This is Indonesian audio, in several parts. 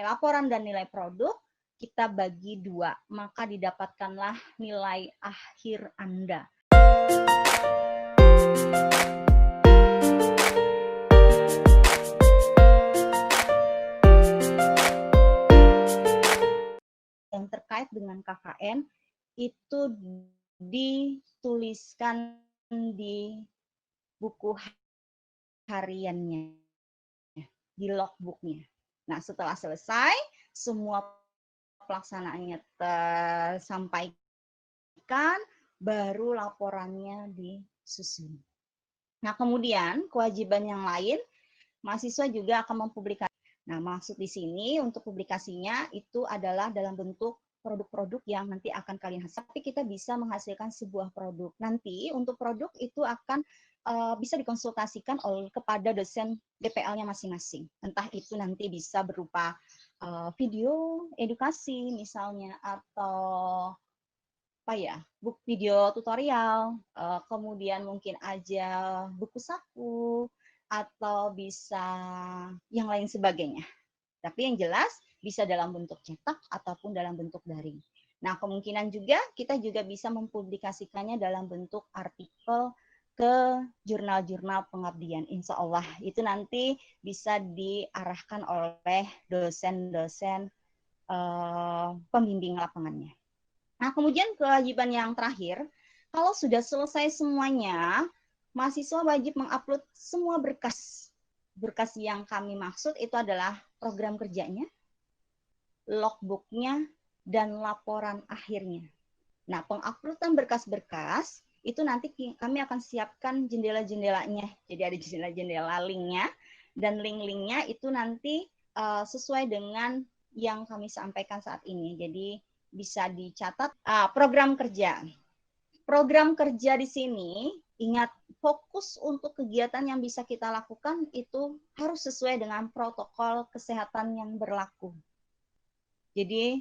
laporan dan nilai produk kita bagi 2, maka didapatkanlah nilai akhir Anda. Yang terkait dengan KKN itu dituliskan di buku hariannya, di logbooknya. Nah, setelah selesai, semua pelaksanaannya tersampaikan, baru laporannya disusun. Nah, kemudian kewajiban yang lain, mahasiswa juga akan mempublikasikan. Nah, maksud di sini untuk publikasinya itu adalah dalam bentuk produk-produk yang nanti akan kalian hasilkan. Tapi kita bisa menghasilkan sebuah produk. Nanti untuk produk itu akan bisa dikonsultasikan kepada dosen DPL-nya masing-masing. Entah itu nanti bisa berupa video edukasi misalnya, atau apa ya, video tutorial, kemudian mungkin aja buku saku, atau bisa yang lain sebagainya. Tapi yang jelas bisa dalam bentuk cetak ataupun dalam bentuk daring. Nah, kemungkinan juga kita juga bisa mempublikasikannya dalam bentuk artikel ke jurnal-jurnal pengabdian. Insya Allah itu nanti bisa diarahkan oleh dosen-dosen pembimbing lapangannya. Nah, kemudian kewajiban yang terakhir, kalau sudah selesai semuanya, mahasiswa wajib mengupload semua berkas. Berkas yang kami maksud itu adalah program kerjanya, logbooknya, dan laporan akhirnya. Nah, penguploadan berkas-berkas itu nanti kami akan siapkan jendela-jendelanya. Jadi ada jendela-jendela linknya, dan link-linknya itu nanti sesuai dengan yang kami sampaikan saat ini. Jadi bisa dicatat program kerja. Program kerja di sini, ingat, fokus untuk kegiatan yang bisa kita lakukan itu harus sesuai dengan protokol kesehatan yang berlaku. Jadi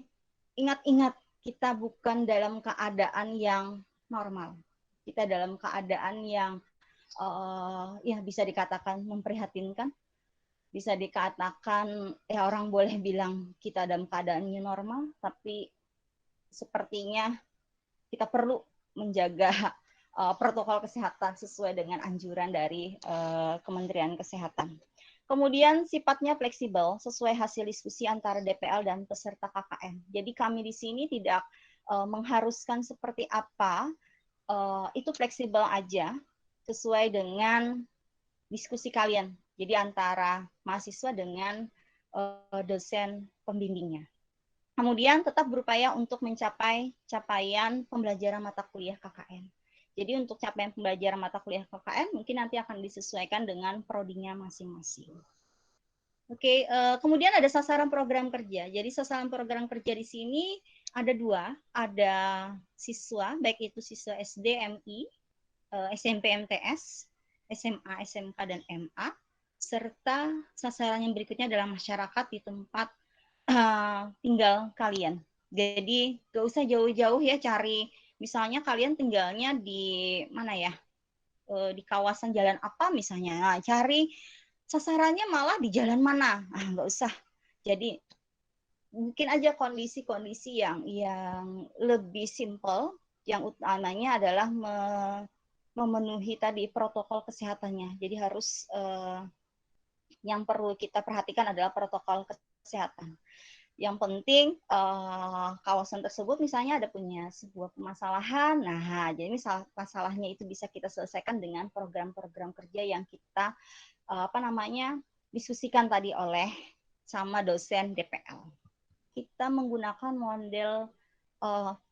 ingat-ingat, kita bukan dalam keadaan yang normal. Kita dalam keadaan yang ya bisa dikatakan memprihatinkan. Bisa dikatakan ya orang boleh bilang kita dalam keadaan new normal, tapi sepertinya kita perlu menjaga protokol kesehatan sesuai dengan anjuran dari Kementerian Kesehatan. Kemudian sifatnya fleksibel sesuai hasil diskusi antara DPL dan peserta KKN. Jadi kami di sini tidak mengharuskan seperti apa, itu fleksibel aja sesuai dengan diskusi kalian. Jadi antara mahasiswa dengan dosen pembimbingnya. Kemudian tetap berupaya untuk mencapai capaian pembelajaran mata kuliah KKN. Jadi untuk capaian pembelajaran mata kuliah KKN mungkin nanti akan disesuaikan dengan prodinya masing-masing. Oke, kemudian ada sasaran program kerja. Jadi sasaran program kerja di sini ada 2, ada siswa, baik itu siswa SD, MI, SMP, MTS, SMA, SMK, dan MA, serta sasaran yang berikutnya adalah masyarakat di tempat tinggal kalian. Jadi gak usah jauh-jauh ya cari, misalnya kalian tinggalnya di mana ya, di kawasan jalan apa misalnya, nah, cari sasarannya malah di jalan mana, nggak usah. Jadi mungkin aja kondisi-kondisi yang lebih simple, yang utamanya adalah memenuhi tadi protokol kesehatannya. Jadi harus yang perlu kita perhatikan adalah protokol kesehatan. Yang penting kawasan tersebut misalnya ada punya sebuah permasalahan, nah jadi masalahnya itu bisa kita selesaikan dengan program-program kerja yang kita diskusikan tadi oleh sama dosen DPL. Kita menggunakan model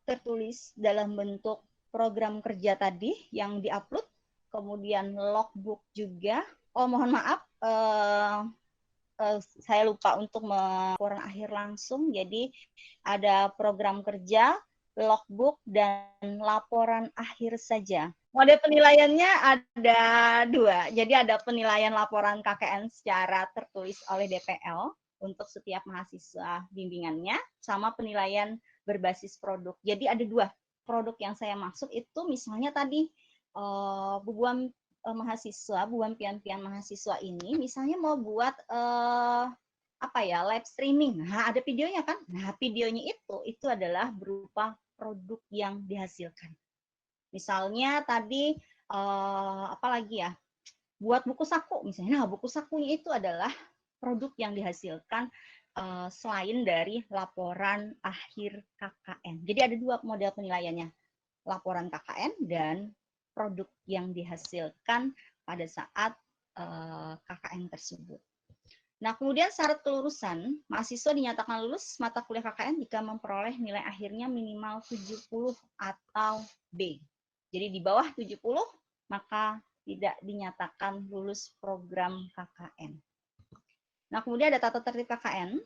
tertulis dalam bentuk program kerja tadi yang diupload, kemudian logbook juga. Mohon maaf, saya lupa untuk laporan akhir langsung. Jadi ada program kerja, logbook, dan laporan akhir saja. Mode penilaiannya ada 2. Jadi ada penilaian laporan KKN secara tertulis oleh DPL untuk setiap mahasiswa bimbingannya, sama penilaian berbasis produk. Jadi ada 2 produk yang saya maksud itu, misalnya tadi bubuan mahasiswa, bubuan pian-pian mahasiswa ini misalnya mau buat apa ya, live streaming. Nah, ada videonya kan? Nah, videonya itu adalah berupa produk yang dihasilkan. Misalnya tadi apa lagi ya? Buat buku saku misalnya. Nah, buku sakunya itu adalah produk yang dihasilkan selain dari laporan akhir KKN. Jadi ada dua model penilaiannya, laporan KKN dan produk yang dihasilkan pada saat KKN tersebut. Nah, kemudian syarat kelulusan, mahasiswa dinyatakan lulus mata kuliah KKN jika memperoleh nilai akhirnya minimal 70 atau B. Jadi di bawah 70, maka tidak dinyatakan lulus program KKN. Nah, kemudian ada tata tertib KKN,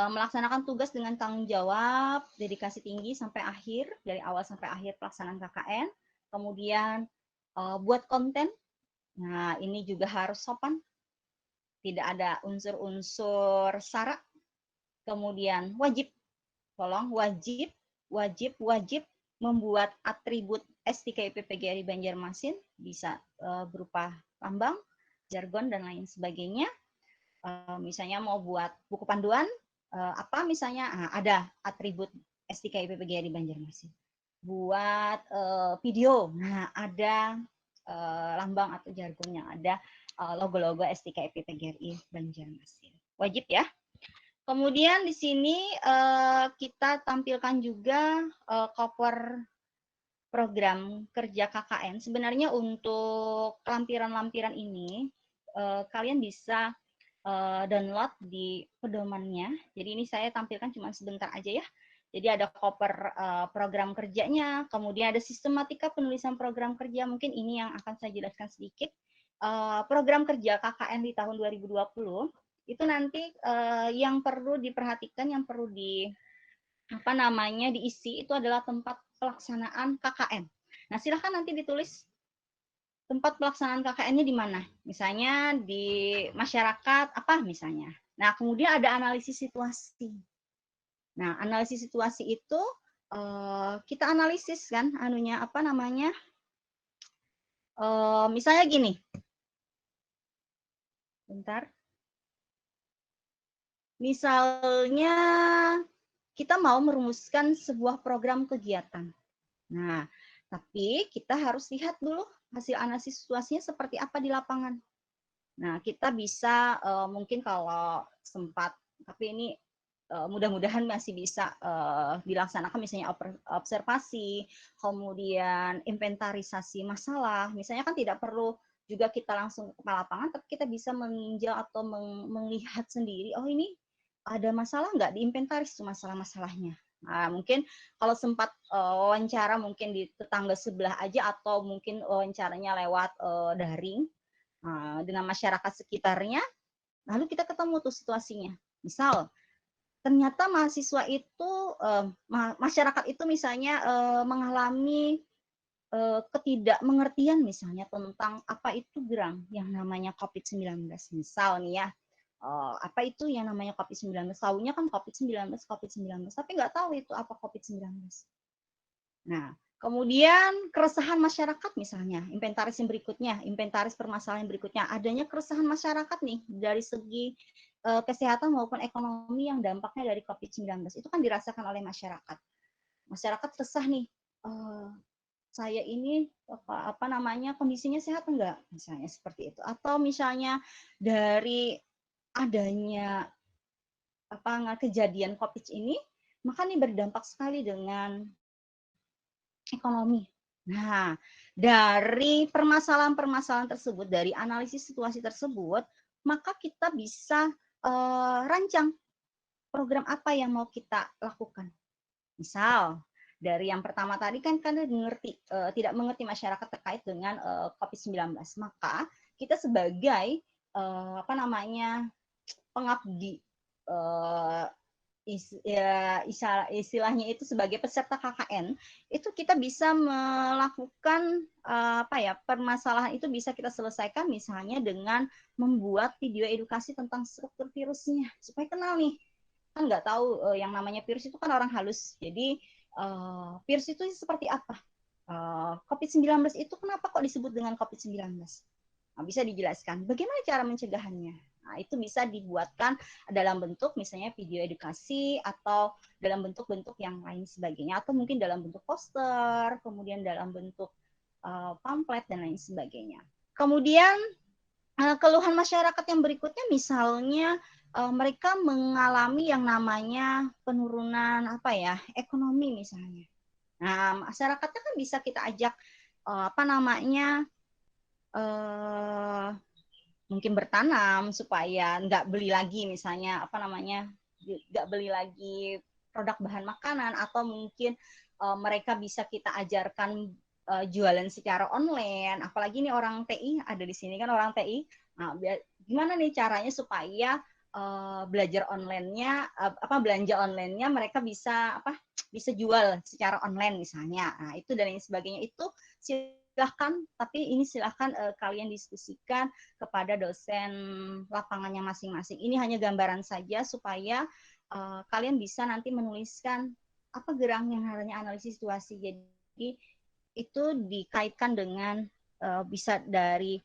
melaksanakan tugas dengan tanggung jawab, dedikasi tinggi sampai akhir, dari awal sampai akhir pelaksanaan KKN. Kemudian buat konten, nah ini juga harus sopan, tidak ada unsur-unsur sara. Kemudian wajib, tolong wajib membuat atribut STKIP PGRI Banjarmasin, bisa berupa lambang, jargon, dan lain sebagainya. Misalnya mau buat buku panduan, apa misalnya, ada atribut STKIP PGRI Banjarmasin. Buat video, nah ada lambang atau jargon yang ada logo-logo STKIP PGRI Banjarmasin. Wajib ya. Kemudian di sini kita tampilkan juga cover program kerja KKN. Sebenarnya untuk lampiran-lampiran ini kalian bisa download di pedomannya. Jadi ini saya tampilkan cuma sebentar aja ya. Jadi ada cover program kerjanya, kemudian ada sistematika penulisan program kerja. Mungkin ini yang akan saya jelaskan sedikit. Program kerja KKN di tahun 2020 itu nanti yang perlu diperhatikan, yang perlu diisi itu adalah tempat pelaksanaan KKN. Nah, silahkan nanti ditulis tempat pelaksanaan KKN-nya di mana. Misalnya di masyarakat apa misalnya. Nah, kemudian ada analisis situasi. Nah, analisis situasi itu kita analisis kan misalnya gini. Bentar. Misalnya kita mau merumuskan sebuah program kegiatan. Nah, tapi kita harus lihat dulu hasil analisis situasinya seperti apa di lapangan. Nah, kita bisa mungkin kalau sempat, tapi ini mudah-mudahan masih bisa dilaksanakan, misalnya observasi, kemudian inventarisasi masalah. Misalnya kan tidak perlu juga kita langsung ke lapangan, tapi kita bisa meninjau atau melihat sendiri, oh ini ada masalah nggak, diinventaris itu masalah-masalahnya. Nah, mungkin kalau sempat wawancara mungkin di tetangga sebelah aja, atau mungkin wawancaranya lewat daring dengan masyarakat sekitarnya, lalu kita ketemu tuh situasinya. Misal, ternyata mahasiswa itu, masyarakat itu misalnya mengalami ketidakmengertian misalnya tentang apa itu gerang yang namanya COVID-19. Misal nih ya, apa itu yang namanya COVID-19? Tahunya kan COVID-19, tapi nggak tahu itu apa COVID-19. Nah, kemudian keresahan masyarakat misalnya, inventaris yang berikutnya, inventaris permasalahan berikutnya, adanya keresahan masyarakat nih dari segi kesehatan maupun ekonomi yang dampaknya dari COVID-19. Itu kan dirasakan oleh masyarakat. Masyarakat resah nih, saya ini kondisinya sehat enggak? Misalnya seperti itu. Atau misalnya dari adanya kejadian COVID ini, maka ini berdampak sekali dengan ekonomi. Nah, dari permasalahan-permasalahan tersebut, dari analisis situasi tersebut, maka kita bisa rancang program apa yang mau kita lakukan. Misal, dari yang pertama tadi kan tidak mengerti masyarakat terkait dengan COVID-19, maka kita sebagai pengabdi, istilahnya itu sebagai peserta KKN, itu kita bisa melakukan permasalahan itu bisa kita selesaikan misalnya dengan membuat video edukasi tentang struktur virusnya, supaya kenal nih. Kan nggak tahu yang namanya virus itu kan orang halus. Jadi virus itu seperti apa? COVID-19 itu kenapa kok disebut dengan COVID-19? Nah, bisa dijelaskan bagaimana cara mencegahannya. Nah, itu bisa dibuatkan dalam bentuk misalnya video edukasi atau dalam bentuk-bentuk yang lain sebagainya, atau mungkin dalam bentuk poster, kemudian dalam bentuk pamflet dan lain sebagainya. Kemudian keluhan masyarakat yang berikutnya misalnya mereka mengalami yang namanya penurunan ekonomi misalnya. Nah, masyarakatnya kan bisa kita ajak mungkin bertanam supaya nggak beli lagi misalnya nggak beli lagi produk bahan makanan, atau mungkin mereka bisa kita ajarkan jualan secara online. Apalagi nih orang TI ada di sini kan, orang TI. Nah, gimana nih caranya supaya belajar online-nya belanja online-nya mereka bisa jual secara online misalnya. Nah, itu dan lain sebagainya itu silahkan, tapi ini silahkan kalian diskusikan kepada dosen lapangannya masing-masing. Ini hanya gambaran saja supaya kalian bisa nanti menuliskan apa gerangan yang namanya analisis situasi. Jadi itu dikaitkan dengan bisa dari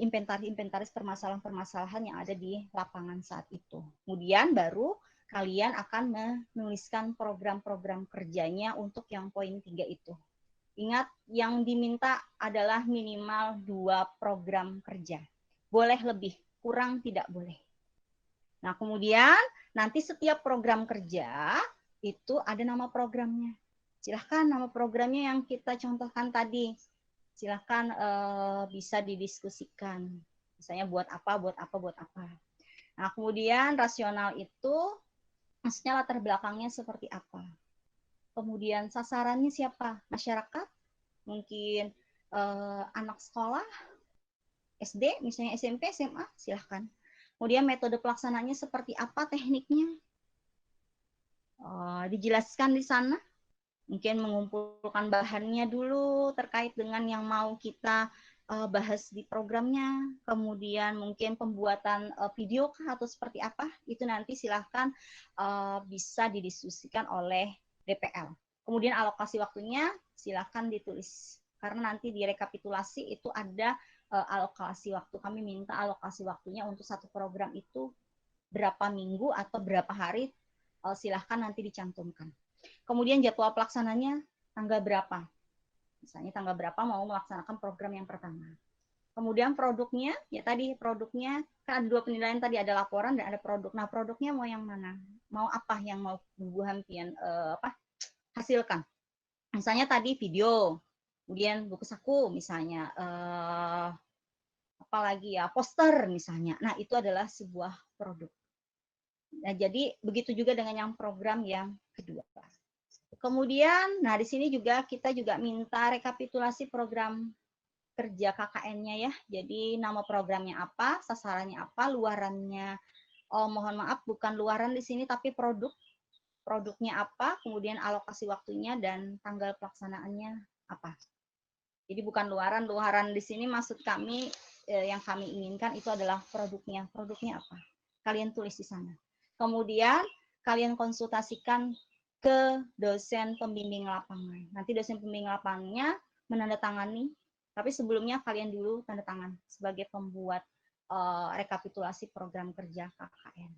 inventaris permasalahan-permasalahan yang ada di lapangan saat itu. Kemudian baru kalian akan menuliskan program-program kerjanya untuk yang poin 3 itu. Ingat, yang diminta adalah minimal 2 program kerja. Boleh lebih, kurang tidak boleh. Nah, kemudian nanti setiap program kerja itu ada nama programnya. Silahkan nama programnya yang kita contohkan tadi. Silahkan bisa didiskusikan. Misalnya buat apa. Nah, kemudian rasional itu maksudnya latar belakangnya seperti apa. Kemudian sasarannya siapa? Masyarakat, mungkin anak sekolah, SD, misalnya SMP, SMA, silahkan. Kemudian metode pelaksananya seperti apa, tekniknya, dijelaskan di sana. Mungkin mengumpulkan bahannya dulu terkait dengan yang mau kita bahas di programnya. Kemudian mungkin pembuatan video atau seperti apa, itu nanti silahkan bisa didiskusikan oleh DPL. Kemudian alokasi waktunya silahkan ditulis. Karena nanti di rekapitulasi itu ada alokasi waktu. Kami minta alokasi waktunya untuk satu program itu berapa minggu atau berapa hari, silahkan nanti dicantumkan. Kemudian jadwal pelaksananya tanggal berapa. Misalnya tanggal berapa mau melaksanakan program yang pertama. Kemudian produknya, ya tadi produknya, kan ada 2 penilaian tadi, ada laporan dan ada produk. Nah, produknya mau yang mana? Mau apa yang mau Bu Hampian hasilkan? Misalnya tadi video, kemudian buku saku misalnya, apalagi ya, poster misalnya. Nah, itu adalah sebuah produk. Nah, jadi begitu juga dengan yang program yang kedua. Kemudian, nah di sini juga kita juga minta rekapitulasi program kerja KKN-nya ya. Jadi nama programnya apa, sasarannya apa, luarannya. Oh, mohon maaf bukan luaran di sini tapi produk. Produknya apa, kemudian alokasi waktunya dan tanggal pelaksanaannya apa. Jadi bukan luaran. Luaran di sini maksud kami yang kami inginkan itu adalah produknya. Produknya apa? Kalian tulis di sana. Kemudian kalian konsultasikan ke dosen pembimbing lapangan. Nanti dosen pembimbing lapangannya menandatangani, tapi sebelumnya kalian dulu tanda tangan sebagai pembuat rekapitulasi program kerja KKN.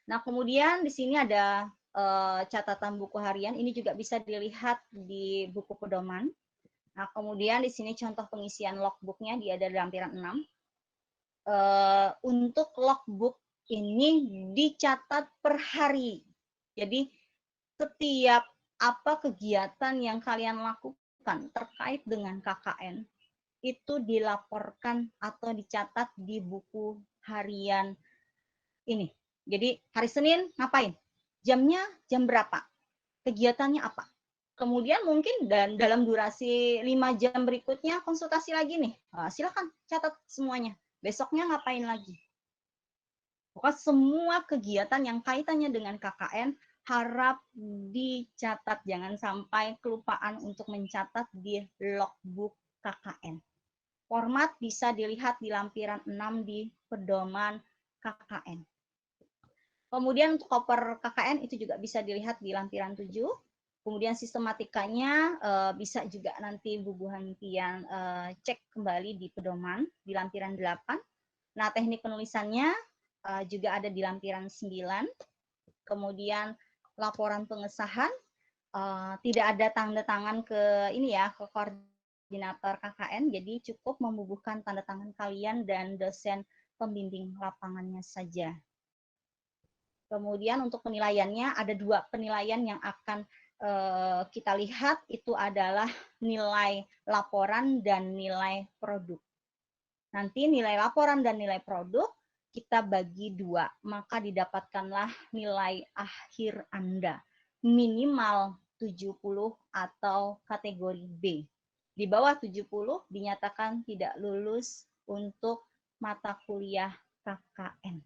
Nah, kemudian di sini ada catatan buku harian. Ini juga bisa dilihat di buku pedoman. Nah, kemudian di sini contoh pengisian logbooknya, dia ada di lampiran 6. Untuk logbook ini dicatat per hari. Jadi setiap apa kegiatan yang kalian lakukan terkait dengan KKN itu dilaporkan atau dicatat di buku harian ini. Jadi hari Senin ngapain? Jamnya jam berapa? Kegiatannya apa? Kemudian mungkin dan dalam durasi 5 jam berikutnya konsultasi lagi nih. Silakan catat semuanya. Besoknya ngapain lagi? Pokoknya semua kegiatan yang kaitannya dengan KKN harap dicatat. Jangan sampai kelupaan untuk mencatat di logbook KKN. Format bisa dilihat di lampiran 6 di pedoman KKN. Kemudian untuk koper KKN itu juga bisa dilihat di lampiran 7. Kemudian sistematikanya bisa juga nanti Bu Hampian cek kembali di pedoman di lampiran 8. Nah, teknik penulisannya juga ada di lampiran 9. Kemudian laporan pengesahan, tidak ada tanda tangan ke ini ya, ke koordinator KKN, jadi cukup membubuhkan tanda tangan kalian dan dosen pembimbing lapangannya saja. Kemudian untuk penilaiannya ada 2 penilaian yang akan kita lihat, itu adalah nilai laporan dan nilai produk. Nanti nilai laporan dan nilai produk kita bagi 2, maka didapatkanlah nilai akhir Anda minimal 70 atau kategori B. Di bawah 70 dinyatakan tidak lulus untuk mata kuliah KKN.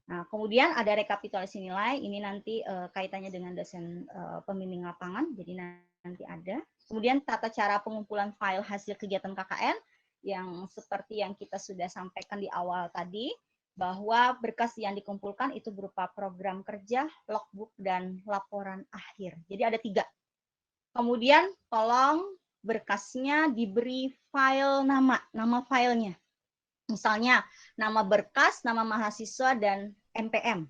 Nah, kemudian ada rekapitulasi nilai, ini nanti kaitannya dengan dosen pembimbing lapangan, jadi nanti ada. Kemudian tata cara pengumpulan file hasil kegiatan KKN, yang seperti yang kita sudah sampaikan di awal tadi, bahwa berkas yang dikumpulkan itu berupa program kerja, logbook, dan laporan akhir. Jadi ada 3. Kemudian tolong berkasnya diberi file nama filenya. Misalnya nama berkas, nama mahasiswa, dan MPM.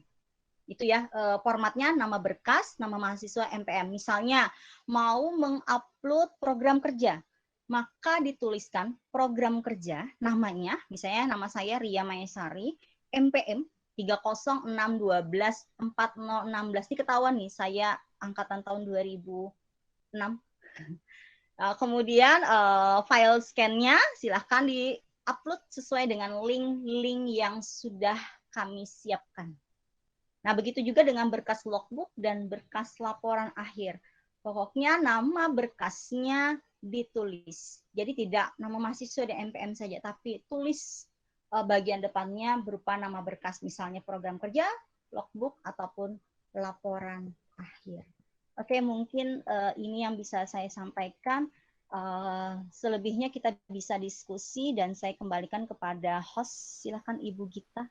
Itu ya, formatnya nama berkas, nama mahasiswa, MPM. Misalnya mau mengupload program kerja, maka dituliskan program kerja, namanya, misalnya nama saya Ria Mayasari, MPM 30612416. Ini ketahuan nih, saya angkatan tahun 2006. Kemudian file scan-nya silahkan di-upload sesuai dengan link-link yang sudah kami siapkan. Nah, begitu juga dengan berkas logbook dan berkas laporan akhir. Pokoknya nama berkasnya ditulis. Jadi tidak nama mahasiswa dan MPM saja, tapi tulis bagian depannya berupa nama berkas, misalnya program kerja, logbook, ataupun laporan akhir. Oke, mungkin ini yang bisa saya sampaikan. Selebihnya kita bisa diskusi dan saya kembalikan kepada host. Silakan Ibu Gita.